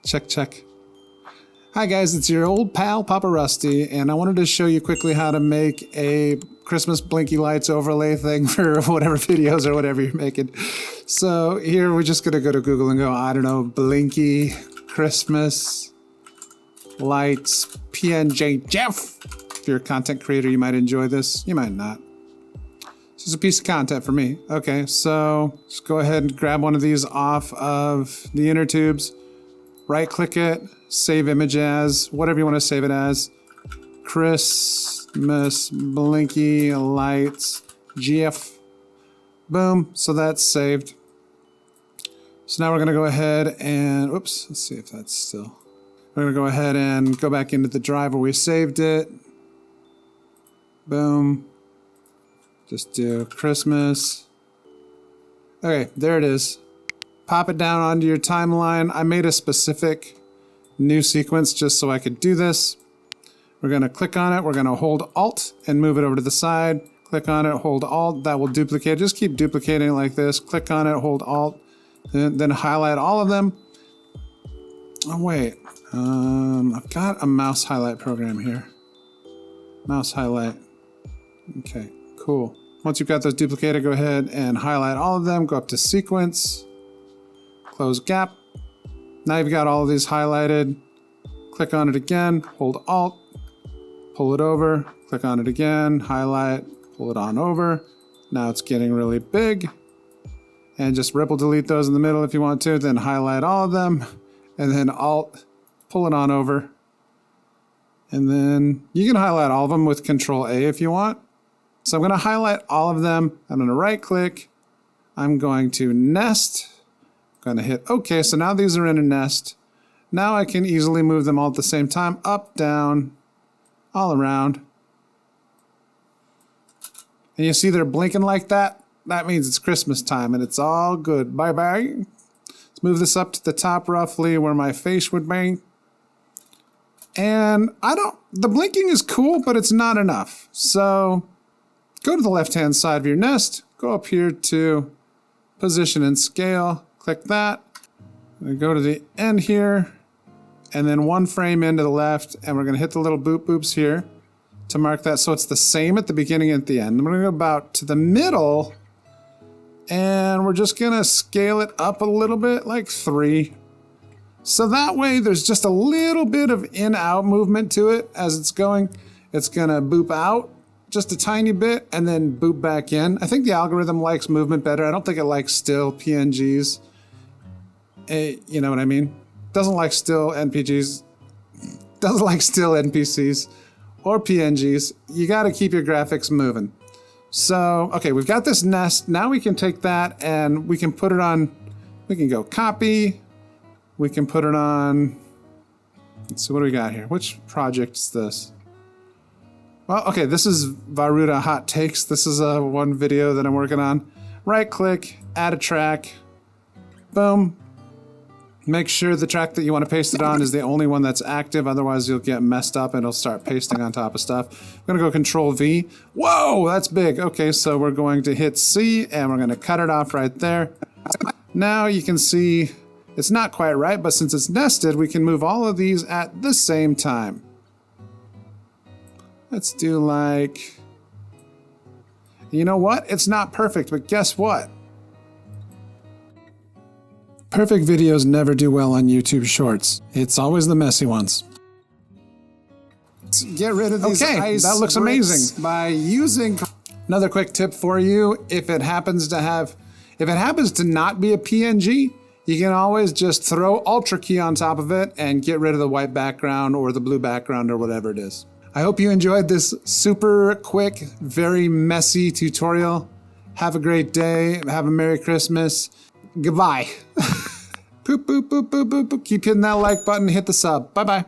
Check, check. Hi guys, it's your old pal Papa Rusty, and I wanted to show you quickly how to make a Christmas Blinky Lights overlay thing for whatever videos or whatever you're making. So here we're just gonna go to Google and go, I don't know, Blinky Christmas Lights PNG Jeff. If you're a content creator, you might enjoy this. You might not. This is a piece of content for me. Okay, so just go ahead and grab one of these off of the inner tubes. Right click it, save image as, whatever you want to save it as. Christmas Blinky Lights GIF. Boom, so that's saved. So now we're gonna go ahead and, oops, let's see if that's still. We're gonna go ahead and go back into the drive where we saved it. Boom. Just do Christmas. Okay, there it is. Pop it down onto your timeline. I made a specific new sequence just so I could do this. We're going to click on it. We're going to hold Alt and move it over to the side. Click on it, hold Alt. That will duplicate. Just keep duplicating it like this. Click on it, hold Alt, and then highlight all of them. Oh, wait. I've got a mouse highlight program here. Mouse highlight. Okay, cool. Once you've got those duplicated, go ahead and highlight all of them. Go up to Sequence. Close gap. Now you've got all of these highlighted. Click on it again, hold Alt, pull it over, click on it again, highlight, pull it on over. Now it's getting really big. And just ripple delete those in the middle if you want to, then highlight all of them, and then Alt, pull it on over. And then you can highlight all of them with Control A if you want. So I'm going to highlight all of them. I'm going to right click. I'm going to nest. Going to hit OK. So now these are in a nest. Now I can easily move them all at the same time. Up, down, all around. And you see they're blinking like that? That means it's Christmas time and it's all good. Bye-bye. Let's move this up to the top roughly where my face would be. And the blinking is cool, but it's not enough. So go to the left-hand side of your nest. Go up here to Position and Scale. Click that, and go to the end here, and then one frame into the left, and we're going to hit the little boop boops here to mark that so it's the same at the beginning and at the end. I'm going to go about to the middle, and we're just going to scale it up a little bit, like 3. So that way there's just a little bit of in-out movement to it as it's going. It's going to boop out just a tiny bit and then boop back in. I think the algorithm likes movement better. I don't think it likes still PNGs. You know what I mean? Doesn't like still NPGs. Doesn't like still NPCs or PNGs. You got to keep your graphics moving. So, okay, we've got this nest. Now we can take that and we can put it on, we can go copy. We can put it on, let's see, what do we got here? Which project is this? Well, okay, this is Varuda Hot Takes. This is one video that I'm working on. Right click, add a track. Boom. Make sure the track that you want to paste it on is the only one that's active, otherwise you'll get messed up and it'll start pasting on top of stuff. I'm going to go Control V. Whoa, that's big. Okay, so we're going to hit C and we're going to cut it off right there. Now you can see it's not quite right, but since it's nested, we can move all of these at the same time. Let's do like, you know what? It's not perfect, but guess what? Perfect videos never do well on YouTube Shorts. It's always the messy ones. Let's get rid of these ice that looks amazing by using. Another quick tip for you: if it happens to not be a PNG, you can always just throw Ultra key on top of it and get rid of the white background or the blue background or whatever it is. I hope you enjoyed this super quick, very messy tutorial. Have a great day. Have a Merry Christmas. Goodbye. Boop, boop, boop, boop, boop, boop. Keep hitting that like button. Hit the sub. Bye-bye.